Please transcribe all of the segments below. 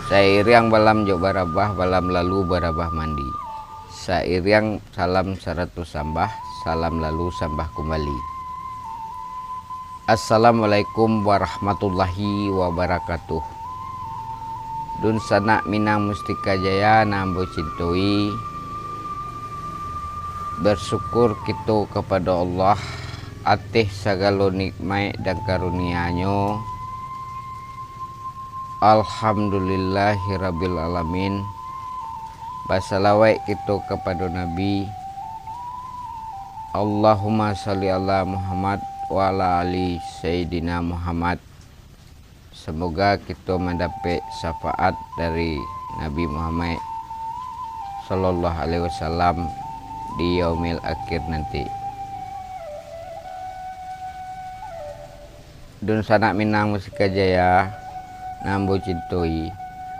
Sairiang balam jok barabah, balam lalu barabah mandi. Sairiang salam 100 sambah, salam lalu sambah kembali. Assalamualaikum warahmatullahi wabarakatuh. Dun sana minang mustika jaya nambo cintoi. Bersyukur kita kepada Allah atas segala nikmat dan karunia-Nya. Alhamdulillahirabbil alamin. Basalawat kita kepada Nabi. Allahumma sholli ala Muhammad wa ala ali Sayyidina Muhammad. Semoga kita mendapat syafaat dari Nabi Muhammad sallallahu alaihi wasallam di yaumil akhir nanti. Dun sanak minang mustika jaya nambo cintoi.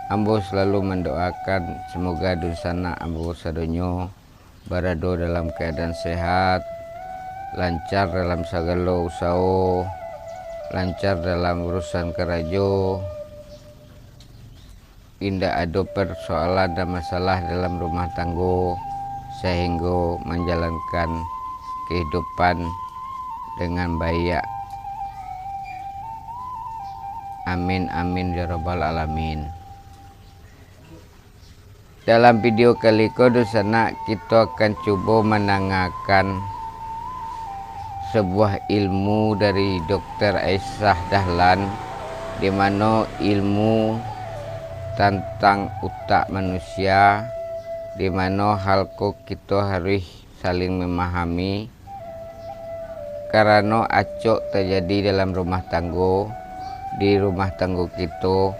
Ambo selalu mendoakan semoga dun sana ambo sadonyo berada dalam keadaan sehat, lancar dalam segala usaha, lancar dalam urusan kerajo, tidak ada persoalan dan masalah dalam rumah tangga, sehingga menjalankan kehidupan dengan baik. Amin amin ya rabbal alamin. Dalam video kali ini sana kita akan coba menanyakan sebuah ilmu dari Dr. Aisyah Dahlan, di mana ilmu tentang utak manusia, di mana halko kita harus saling memahami karena acok terjadi dalam rumah tangga. Di rumah tangga kita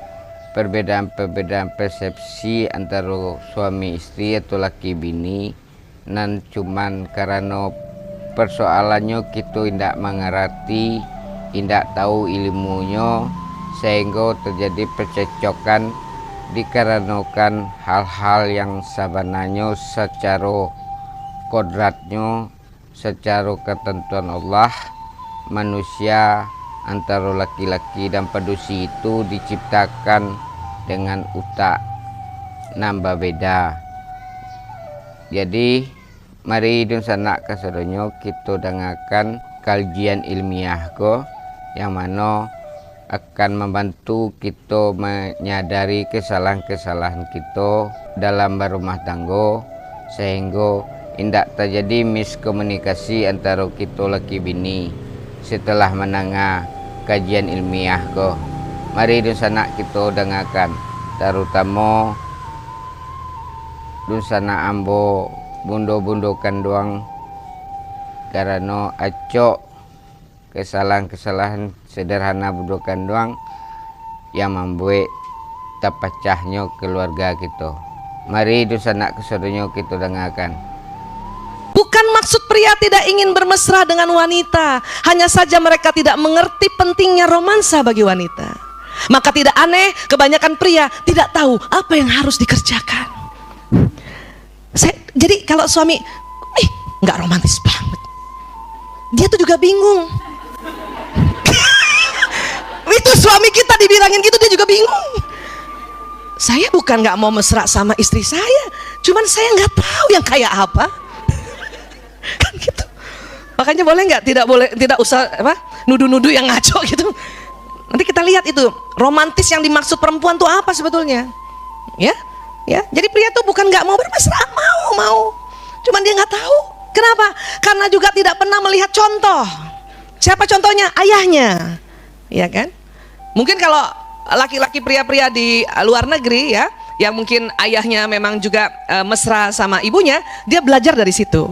perbedaan-perbedaan persepsi antara suami istri atau laki bini, nan cuman karena persoalannya kita tidak mengerti, tidak tahu ilmunya, sehingga terjadi percekcokan dikarenakan hal-hal yang sebenarnya secara kodratnya, secara ketentuan Allah, manusia antara laki-laki dan padusi itu diciptakan dengan utak nambah beda. Jadi mari dun sanak kasadonyo kita dengarkan kajian ilmiah ko yang mana akan membantu kita menyadari kesalahan-kesalahan kita dalam berumah tangga, sehingga tidak terjadi miskomunikasi antara kita laki bini. Setelah mendengar kajian ilmiah ko, mari dun sana kita dengarkan, terutama dun sana ambo bundo-bundokan doang karena acok kesalahan-kesalahan sederhana bundokan doang yang membuat terpecahnya keluarga kita. Mari dun sana kesodonya kita dengarkan. Bukan maksud pria tidak ingin bermesra dengan wanita, hanya saja mereka tidak mengerti pentingnya romansa bagi wanita. Maka tidak aneh kebanyakan pria tidak tahu apa yang harus dikerjakan. Jadi kalau suami nggak romantis banget, dia tuh juga bingung. Itu suami kita dibilangin gitu, dia juga bingung. Saya bukan nggak mau mesra sama istri saya, cuman saya nggak tahu yang kayak apa. Kan gitu. Makanya boleh nggak, tidak usah nuduh-nuduh yang ngaco gitu. Nanti kita lihat itu romantis yang dimaksud perempuan tuh apa sebetulnya, ya. Jadi pria tuh bukan nggak mau bermesra, mau, cuman dia nggak tahu. Kenapa? Karena juga tidak pernah melihat contoh. Siapa contohnya? Ayahnya, ya kan? Mungkin kalau laki-laki pria-pria di luar negeri ya, yang mungkin ayahnya memang juga mesra sama ibunya, dia belajar dari situ.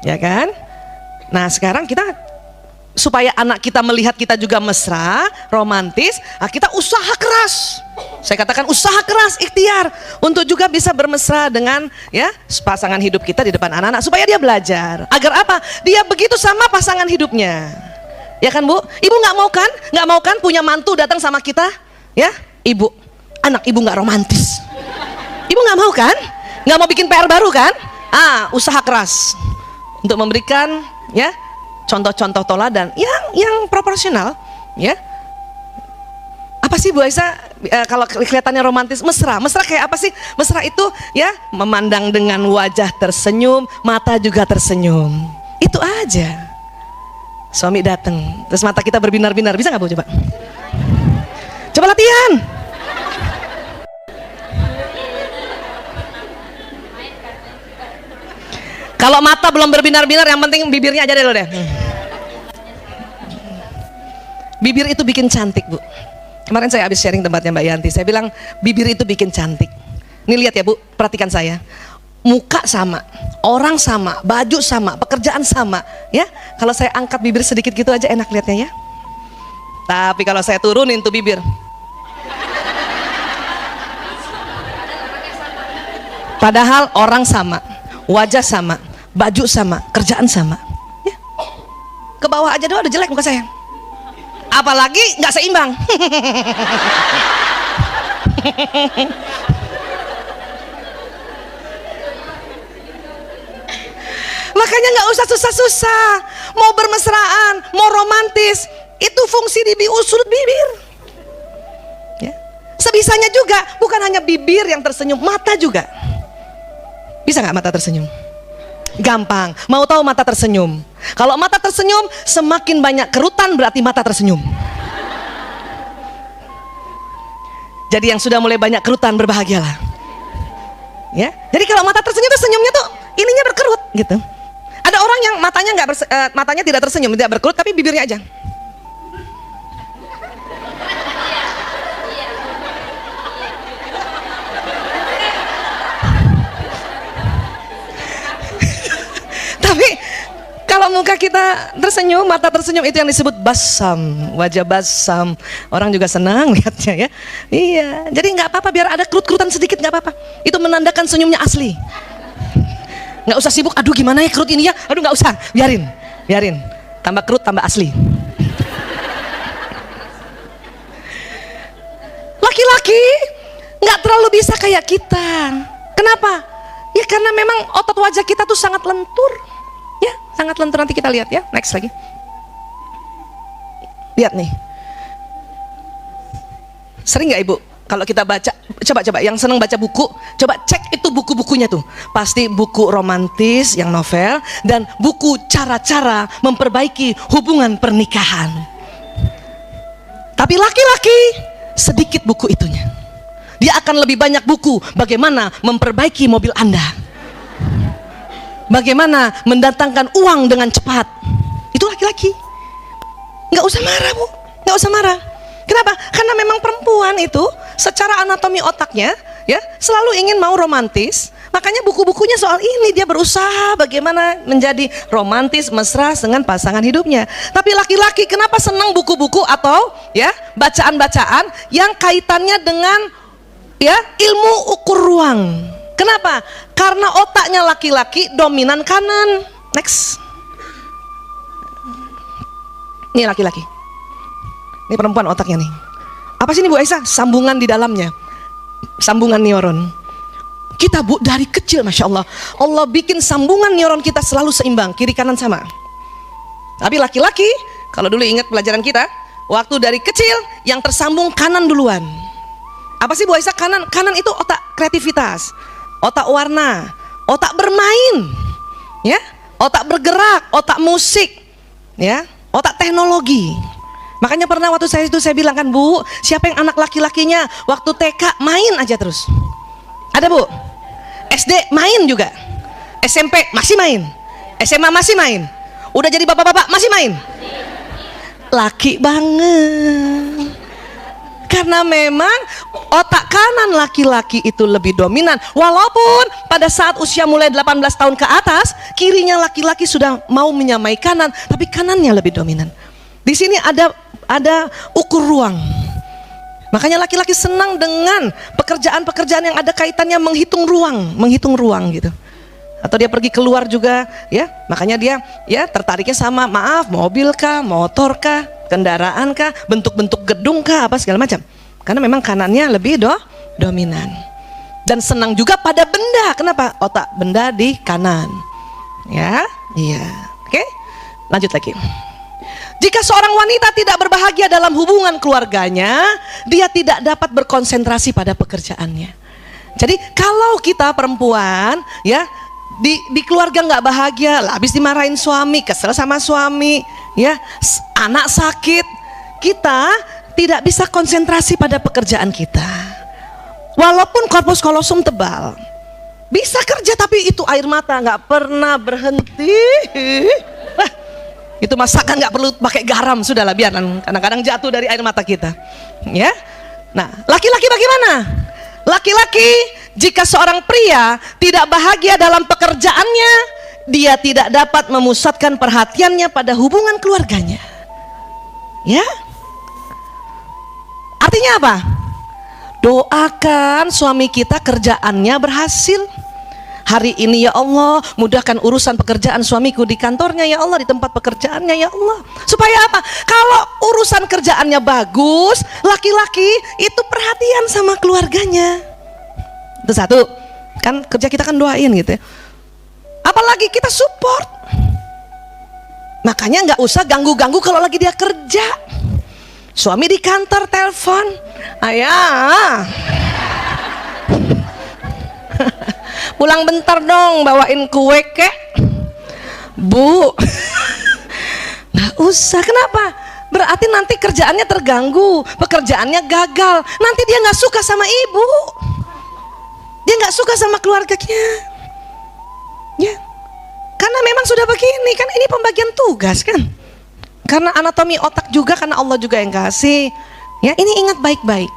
Ya kan? Nah sekarang kita supaya anak kita melihat kita juga mesra, romantis, nah kita usaha keras. Saya katakan usaha keras, ikhtiar untuk juga bisa bermesra dengan ya pasangan hidup kita di depan anak-anak, supaya dia belajar. Agar apa? Dia begitu sama pasangan hidupnya. Ya kan Bu? Ibu nggak mau kan punya mantu datang sama kita? Ya, ibu, anak ibu nggak romantis. Ibu nggak mau kan? Nggak mau bikin PR baru kan? Usaha keras untuk memberikan ya contoh-contoh teladan yang proporsional ya. Apa sih Bu Aisyah kalau kelihatannya romantis, mesra. Mesra kayak apa sih? Mesra itu ya memandang dengan wajah tersenyum, mata juga tersenyum. Itu aja. Suami datang, terus mata kita berbinar-binar. Bisa nggak Bu coba? Coba latihan. Kalau mata belum berbinar-binar, yang penting bibirnya aja deh lo deh. Bibir itu bikin cantik Bu. Kemarin saya habis sharing tempatnya Mbak Yanti, saya bilang bibir itu bikin cantik. Nih lihat ya Bu, perhatikan saya. Muka sama, orang sama, baju sama, pekerjaan sama, ya. Kalau saya angkat bibir sedikit gitu aja enak lihatnya ya. Tapi kalau saya turunin tuh bibir, padahal orang sama, wajah sama, baju sama, kerjaan sama, ya. Ke bawah aja doang udah jelek muka saya. Apalagi nggak seimbang. Makanya nggak usah susah-susah. Mau bermesraan, mau romantis, itu fungsi di sudut bibir. Ya. Sebisanya juga, bukan hanya bibir yang tersenyum, mata juga. Bisa nggak mata tersenyum? Gampang. Mau tahu mata tersenyum? Kalau mata tersenyum, semakin banyak kerutan berarti mata tersenyum. Jadi yang sudah mulai banyak kerutan berbahagialah. Ya. Jadi kalau mata tersenyum tuh senyumnya tuh ininya berkerut gitu. Ada orang yang matanya matanya tidak tersenyum, tidak berkerut, tapi bibirnya aja. Tapi kalau muka kita tersenyum, mata tersenyum, itu yang disebut basam, wajah basam. Orang juga senang lihatnya ya. Iya, jadi nggak apa-apa biar ada kerut-kerutan sedikit nggak apa-apa. Itu menandakan senyumnya asli. Nggak usah sibuk, aduh gimana ya kerut ini ya, aduh nggak usah, biarin. Tambah kerut tambah asli. Laki-laki nggak terlalu bisa kayak kita. Kenapa? Ya karena memang otot wajah kita tuh sangat lentur. Ya, sangat lentur, nanti kita lihat ya. Next lagi. Lihat nih. Sering nggak Ibu kalau kita baca, coba yang seneng baca buku, coba cek itu buku-bukunya tuh. Pasti buku romantis yang novel dan buku cara-cara memperbaiki hubungan pernikahan. Tapi laki-laki sedikit buku itunya. Dia akan lebih banyak buku bagaimana memperbaiki mobil Anda. Bagaimana mendatangkan uang dengan cepat. Itu laki-laki. Nggak usah marah Bu, nggak usah marah. Kenapa? Karena memang perempuan itu secara anatomi otaknya ya selalu ingin mau romantis. Makanya buku-bukunya soal ini, dia berusaha bagaimana menjadi romantis, mesra dengan pasangan hidupnya. Tapi laki-laki kenapa senang buku-buku atau ya bacaan-bacaan yang kaitannya dengan ya ilmu ukur ruang. Kenapa? Karena otaknya laki-laki dominan kanan. Next. Ini laki-laki. Ini perempuan otaknya nih. Apa sih ini Bu Aisyah? Sambungan di dalamnya. Sambungan neuron. Kita Bu dari kecil Masya Allah, Allah bikin sambungan neuron kita selalu seimbang, kiri kanan sama. Tapi laki-laki, kalau dulu ingat pelajaran kita, waktu dari kecil yang tersambung kanan duluan. Apa sih Bu Aisyah? Kanan itu otak kreativitas, otak warna, otak bermain, ya, otak bergerak, otak musik, ya, otak teknologi. Makanya pernah waktu saya bilang kan Bu, siapa yang anak laki-lakinya waktu TK main aja terus? Ada Bu? SD main juga, SMP masih main, SMA masih main, udah jadi bapak-bapak masih main. Laki banget. Karena memang otak kanan laki-laki itu lebih dominan. Walaupun pada saat usia mulai 18 tahun ke atas, kirinya laki-laki sudah mau menyamai kanan, tapi kanannya lebih dominan. Di sini ada ukur ruang. Makanya laki-laki senang dengan pekerjaan-pekerjaan yang ada kaitannya menghitung ruang gitu. Atau dia pergi keluar juga, ya. Makanya dia ya tertariknya sama, maaf, mobil kah, motor kah, kendaraan kah, bentuk-bentuk gedung kah, apa segala macam. Karena memang kanannya lebih dominan. Dan senang juga pada benda. Kenapa? Otak benda di kanan. Ya, iya. Oke. Lanjut lagi. Jika seorang wanita tidak berbahagia dalam hubungan keluarganya, dia tidak dapat berkonsentrasi pada pekerjaannya. Jadi kalau kita perempuan ya di keluarga nggak bahagia, lah habis dimarahin suami, kesel sama suami, ya anak sakit, kita tidak bisa konsentrasi pada pekerjaan kita. Walaupun korpus kolosum tebal, bisa kerja tapi itu air mata nggak pernah berhenti. Itu masakan nggak perlu pakai garam, sudahlah biar kadang-kadang jatuh dari air mata kita, ya. Nah, laki-laki bagaimana? Laki-laki jika seorang pria tidak bahagia dalam pekerjaannya, dia tidak dapat memusatkan perhatiannya pada hubungan keluarganya, ya. Artinya apa? Doakan suami kita kerjaannya berhasil. Hari ini ya Allah, mudahkan urusan pekerjaan suamiku di kantornya ya Allah, di tempat pekerjaannya ya Allah. Supaya apa? Kalau urusan kerjaannya bagus, laki-laki itu perhatian sama keluarganya. Itu satu. Kan kerja kita kan doain gitu ya. Apalagi kita support. Makanya nggak usah ganggu-ganggu kalau lagi dia kerja. Suami di kantor telepon, ayah. Pulang bentar dong, bawain kue kek. Bu. Nggak usah, kenapa? Berarti nanti kerjaannya terganggu, pekerjaannya gagal. Nanti dia nggak suka sama ibu, dia nggak suka sama keluarganya, ya. Karena memang sudah begini kan, ini pembagian tugas kan. Karena anatomi otak juga, karena Allah juga yang kasih. Ya, ini ingat baik-baik,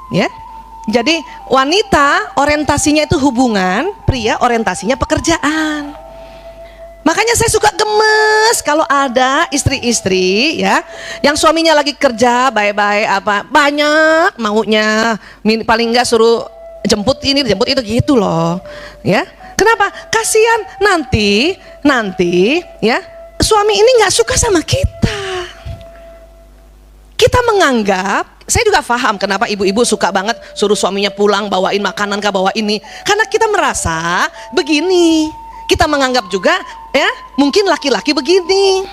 ya. Jadi wanita orientasinya itu hubungan, pria orientasinya pekerjaan. Makanya saya suka gemes kalau ada istri-istri ya yang suaminya lagi kerja baik-baik apa banyak maunya, paling enggak suruh jemput ini jemput itu gitu loh, ya. Kenapa? Kasihan nanti ya suami ini nggak suka sama kita. Kita menganggap, saya juga paham kenapa ibu-ibu suka banget suruh suaminya pulang bawain makanan kah bawa ini, karena kita merasa begini, kita menganggap juga ya mungkin laki-laki begini,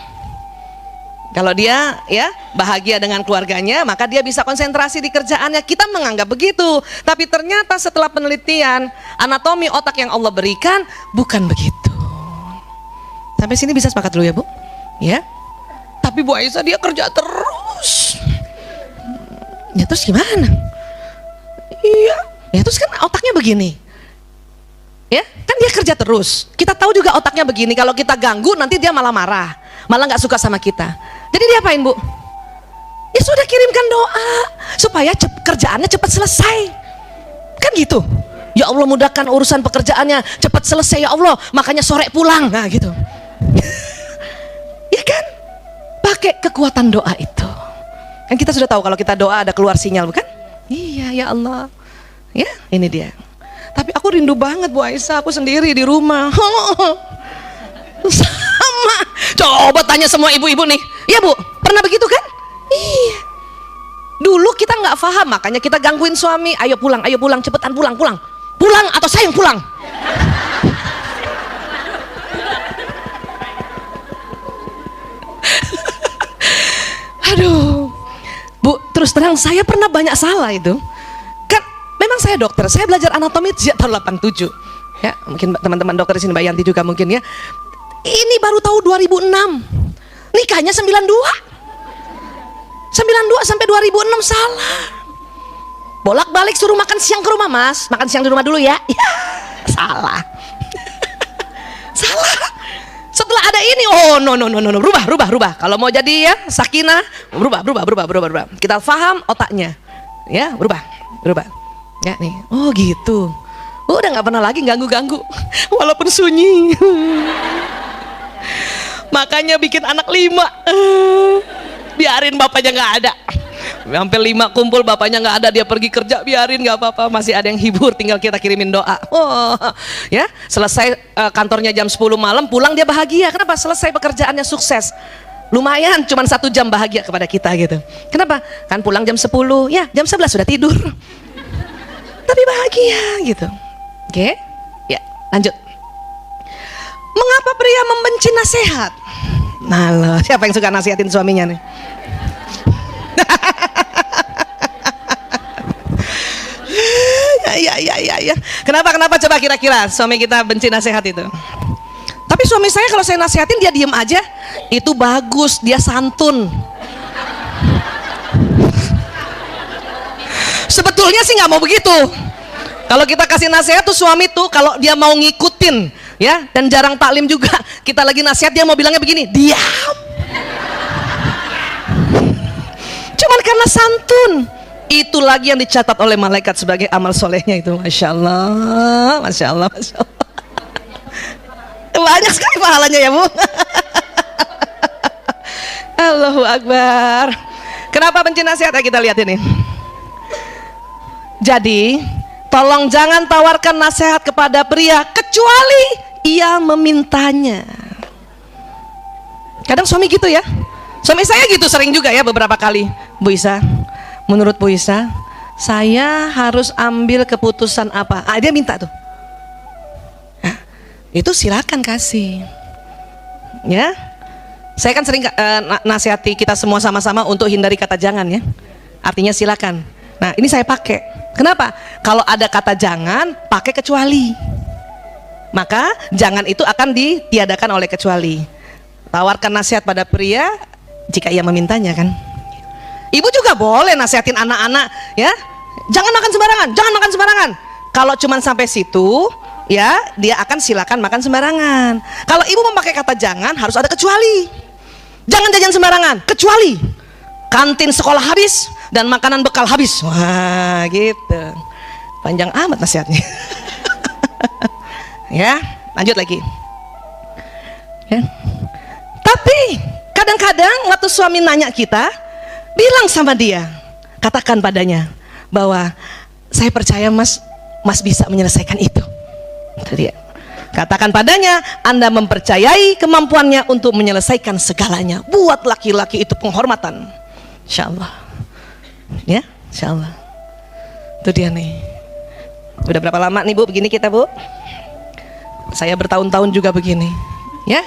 kalau dia ya bahagia dengan keluarganya maka dia bisa konsentrasi di kerjaannya, kita menganggap begitu. Tapi ternyata setelah penelitian anatomi otak yang Allah berikan bukan begitu. Sampai sini bisa sepakat dulu ya Bu, ya. Tapi Bu Aisyah dia kerja terus. Ya terus gimana? Iya, ya terus kan otaknya begini. Ya, kan dia kerja terus. Kita tahu juga otaknya begini, kalau kita ganggu nanti dia malah marah, malah nggak suka sama kita. Jadi dia apain Bu? Ya sudah, kirimkan doa supaya kerjaannya cepat selesai. Kan gitu. Ya Allah mudahkan urusan pekerjaannya, cepat selesai ya Allah, makanya sore pulang. Nah gitu. Ya kan? Pakai kekuatan doa itu. Kan kita sudah tahu kalau kita doa ada keluar sinyal, bukan? Iya ya Allah. Ya ini dia. Tapi aku rindu banget Bu Aisyah, aku sendiri di rumah. Sama. Coba tanya semua ibu-ibu nih. Iya Bu, pernah begitu kan? Iya. Dulu kita nggak paham, makanya kita gangguin suami. Ayo pulang, cepetan pulang. Pulang atau saya yang pulang. Aduh, Bu, terus terang saya pernah banyak salah itu. Kan memang saya dokter, saya belajar anatomi sejak tahun 87. Ya, mungkin teman-teman dokter di sini Mbak Yanti juga mungkin ya. Ini baru tahu 2006. Nikahnya 92 sampai 2006 salah. Bolak-balik suruh makan siang ke rumah, Mas. Makan siang di rumah dulu ya. Ya, salah. Salah. Setelah ada ini, oh no, rubah. Kalau mau jadi ya sakinah, berubah. Kita paham otaknya, ya berubah. Ya nih, oh gitu. Udah nggak pernah lagi ganggu, walaupun sunyi. Makanya bikin anak 5, biarin bapaknya nggak ada. Sampai 5 kumpul bapaknya nggak ada, dia pergi kerja, biarin nggak apa-apa, masih ada yang hibur, tinggal kita kirimin doa. Oh, ya selesai kantornya jam 10 malam, pulang dia bahagia. Kenapa? Selesai pekerjaannya sukses. Lumayan, cuman 1 jam bahagia kepada kita gitu. Kenapa? Kan pulang jam 10, ya jam 11 sudah tidur. Tapi bahagia gitu. Oke, ya lanjut. Mengapa pria membenci nasihat? Nah loh, siapa yang suka nasihatin suaminya nih? Ya. Kenapa coba kira-kira suami kita benci nasihat itu? Tapi suami saya kalau saya nasihatin dia diem aja, itu bagus, dia santun. Sebetulnya sih nggak mau begitu. Kalau kita kasih nasihat tuh suami tuh kalau dia mau ngikutin, ya, dan jarang taklim juga. Kita lagi nasihat dia mau bilangnya begini, diam. Cuman karena santun. Itu lagi yang dicatat oleh malaikat sebagai amal solehnya itu. Masya Allah, Masya Allah, Masya Allah. Banyak sekali pahalanya ya Bu. Allahu Akbar. Kenapa benci nasihat? Kita lihat ini. Jadi tolong jangan tawarkan nasihat kepada pria kecuali ia memintanya. Kadang suami gitu ya. Suami saya gitu sering juga ya beberapa kali. Bu Isa, menurut Bu Isa, saya harus ambil keputusan apa? Dia minta tuh. Nah, itu silakan kasih. Ya. Saya kan sering nasihati kita semua sama-sama untuk hindari kata jangan ya. Artinya silakan. Nah, ini saya pakai. Kenapa? Kalau ada kata jangan, pakai kecuali. Maka jangan itu akan ditiadakan oleh kecuali. Tawarkan nasihat pada pria jika ia memintanya kan. Ibu juga boleh nasihatin anak-anak ya. Jangan makan sembarangan, jangan makan sembarangan. Kalau cuman sampai situ, ya dia akan silakan makan sembarangan. Kalau ibu memakai kata jangan, harus ada kecuali. Jangan jajan sembarangan, kecuali kantin sekolah habis dan makanan bekal habis. Wah, gitu. Panjang amat nasihatnya. Ya, lanjut lagi. Ya. Tapi kadang-kadang waktu suami nanya kita, bilang sama dia, katakan padanya bahwa saya percaya mas bisa menyelesaikan itu. Itu dia. Katakan padanya, Anda mempercayai kemampuannya untuk menyelesaikan segalanya. Buat laki-laki itu penghormatan. Insya Allah. Ya, insya Allah. Itu dia nih. Udah berapa lama nih Bu begini kita Bu? Saya bertahun-tahun juga begini. Ya.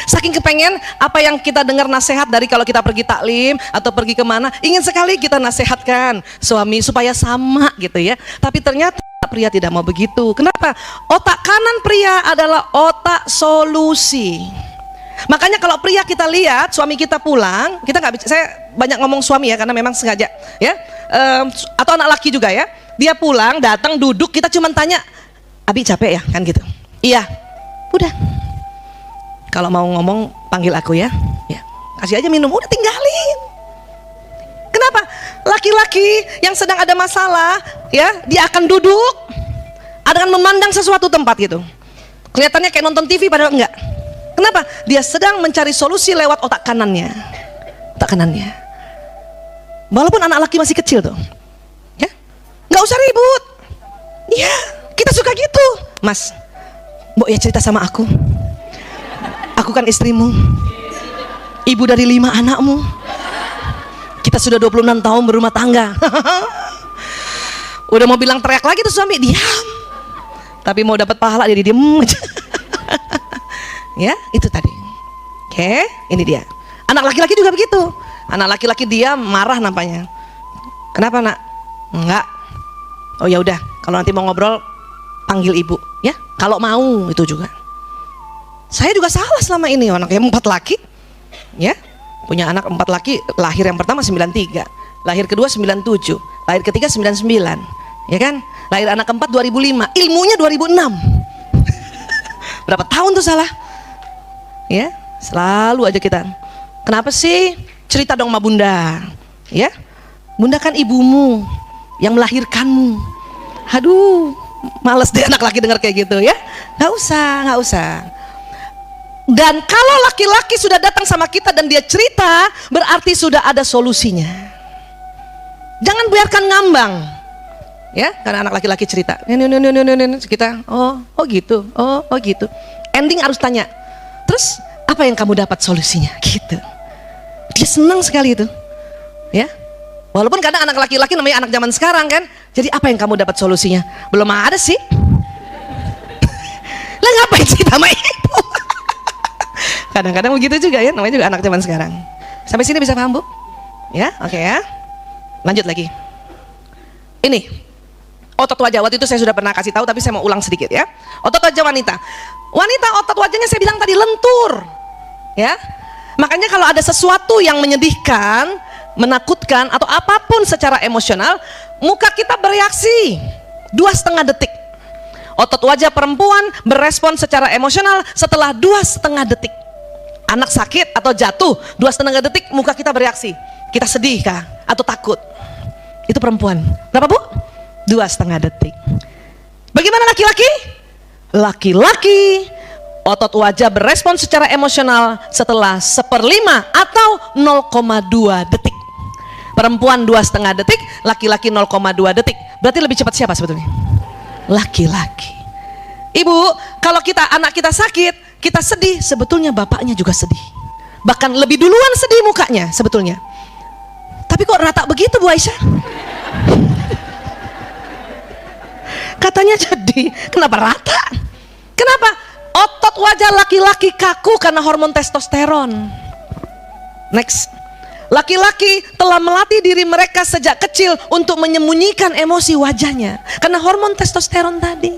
Saking kepengen apa yang kita dengar nasihat dari kalau kita pergi taklim atau pergi kemana, ingin sekali kita nasihatkan suami supaya sama gitu ya. Tapi ternyata pria tidak mau begitu. Kenapa? Otak kanan pria adalah otak solusi. Makanya kalau pria kita lihat suami kita pulang, kita nggak, saya banyak ngomong suami ya karena memang sengaja ya, atau anak laki juga ya. Dia pulang, datang, duduk, kita cuma tanya, Abi capek ya kan gitu. Iya, udah. Kalau mau ngomong panggil aku ya, kasih aja minum, udah tinggalin. Kenapa? Laki-laki yang sedang ada masalah, ya dia akan duduk, akan memandang sesuatu tempat gitu. Kelihatannya kayak nonton TV padahal enggak. Kenapa? Dia sedang mencari solusi lewat otak kanannya. Otak kanannya. Walaupun anak laki masih kecil tuh, ya, nggak usah ribut. Iya, kita suka gitu. Mas, Mbok ya cerita sama aku. Aku kan istrimu, ibu dari 5 anakmu. Kita sudah 26 tahun berumah tangga. Udah mau bilang teriak lagi tuh suami, diam. Tapi mau dapat pahala dia diem aja. Ya, itu tadi. Oke, ini dia. Anak laki-laki juga begitu. Anak laki-laki dia marah nampaknya. Kenapa nak? Enggak. Oh ya udah, kalau nanti mau ngobrol panggil ibu, ya. Kalau mau itu juga. Saya juga salah selama ini, anaknya 4 laki, ya, punya anak 4 laki, lahir yang pertama 93, lahir kedua 97, lahir ketiga 99, ya kan, lahir anak keempat 2005, ilmunya 2006. Berapa tahun tuh salah, ya, selalu aja kita, kenapa sih, cerita dong sama bunda, ya, bunda kan ibumu yang melahirkanmu. Aduh, males deh anak laki dengar kayak gitu ya, nggak usah. Dan kalau laki-laki sudah datang sama kita dan dia cerita, berarti sudah ada solusinya. Jangan biarkan ngambang, ya, karena anak laki-laki cerita, kita, oh gitu. Ending harus tanya, terus apa yang kamu dapat solusinya? Gitu. Dia senang sekali itu, ya. Walaupun kadang anak laki-laki namanya anak zaman sekarang kan, jadi apa yang kamu dapat solusinya? Belum ada sih. Lah ngapain cerita sama ibu? Kadang-kadang begitu juga ya, namanya juga anak zaman sekarang. Sampai sini bisa paham Bu? Ya, oke ya. Lanjut lagi. Ini otot wajah, waktu itu saya sudah pernah kasih tahu tapi saya mau ulang sedikit ya. Otot wajah wanita. Wanita otot wajahnya saya bilang tadi lentur. Ya. Makanya kalau ada sesuatu yang menyedihkan, menakutkan atau apapun secara emosional, muka kita bereaksi 2,5 detik. Otot wajah perempuan berespon secara emosional setelah 2,5 detik. Anak sakit atau jatuh 2,5 detik muka kita bereaksi. Kita sedih kah atau takut? Itu perempuan. Berapa Bu? 2,5 detik. Bagaimana laki-laki? Laki-laki otot wajah berespon secara emosional setelah 1/5 atau 0,2 detik. Perempuan 2,5 detik, laki-laki 0,2 detik. Berarti lebih cepat siapa sebetulnya? Laki-laki. Ibu, kalau anak kita sakit, kita sedih, sebetulnya bapaknya juga sedih. Bahkan lebih duluan sedih mukanya sebetulnya. Tapi kok rata begitu Bu Aisyah? Katanya jadi, kenapa rata? Kenapa? Otot wajah laki-laki kaku karena hormon testosteron. Next. Laki-laki telah melatih diri mereka sejak kecil untuk menyembunyikan emosi wajahnya karena hormon testosteron tadi.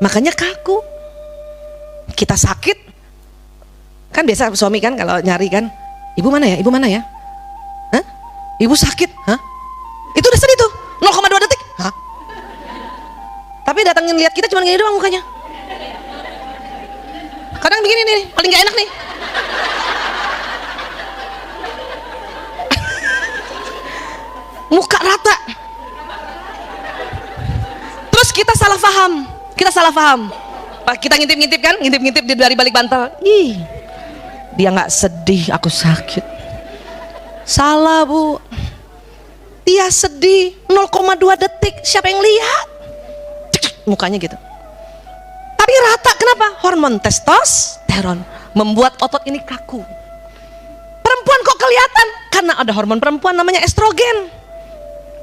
Makanya kaku. Kita sakit, kan biasa suami kan kalau nyari kan, ibu mana ya, ibu mana ya? Hah? Ibu sakit, hah? Itu udah sedih tuh, 0,2 detik. Hah? Tapi datangin lihat kita cuma gini doang mukanya. Kadang begini nih, paling gak enak nih. Muka rata. Terus kita salah paham. Kita ngintip-ngintip kan, ngintip-ngintip dari balik bantal. Ih, dia nggak sedih, aku sakit. Salah Bu, dia sedih 0,2 detik. Siapa yang lihat? Mukanya gitu. Tapi rata, kenapa? Hormon testosteron membuat otot ini kaku. Perempuan kok kelihatan? Karena ada hormon perempuan namanya estrogen.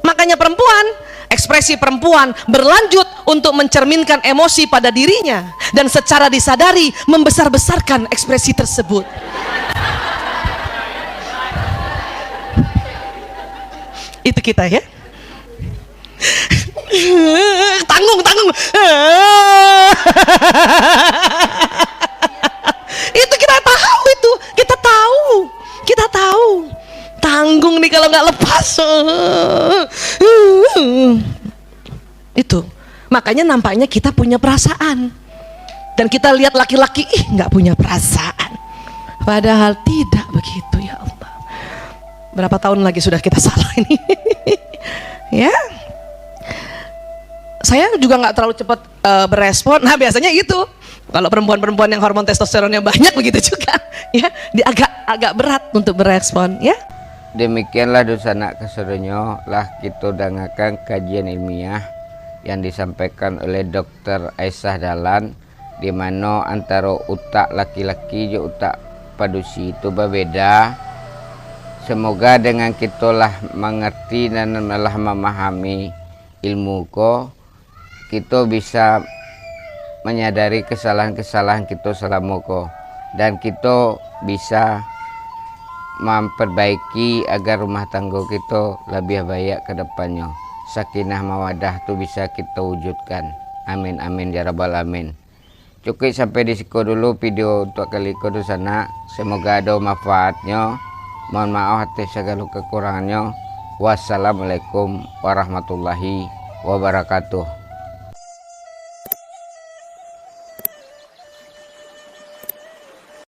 Makanya perempuan, ekspresi perempuan berlanjut untuk mencerminkan emosi pada dirinya dan secara disadari membesar-besarkan ekspresi tersebut. Itu kita ya. Tanggung. Itu kita tahu. Tanggung nih kalau nggak lepas. Itu makanya nampaknya kita punya perasaan dan kita lihat laki-laki nggak punya perasaan, padahal tidak begitu. Ya Allah, berapa tahun lagi sudah kita salah ini. Ya, saya juga nggak terlalu cepat berespon. Nah biasanya itu kalau perempuan-perempuan yang hormon testosteronnya banyak begitu juga ya, dia agak berat untuk berespon ya. Demikianlah Dusana kesedonyo lah kita dengarkan kajian ilmiah yang disampaikan oleh Dr. Aisyah Dahlan, di mana antara utak laki-laki dan utak padusi itu berbeda. Semoga dengan kita lah mengerti dan malah memahami ilmu ko, kita bisa menyadari kesalahan-kesalahan kita selama ko, dan kita bisa memperbaiki agar rumah tangga kita lebih baik ke depannya. Sakinah mawadah itu bisa kita wujudkan. Amin amin ya rabbal alamin. Cukup sampai di situ dulu video untuk kali ini sana. Semoga ada manfaatnya. Mohon maaf atas segala kekurangannya. Wassalamualaikum warahmatullahi wabarakatuh.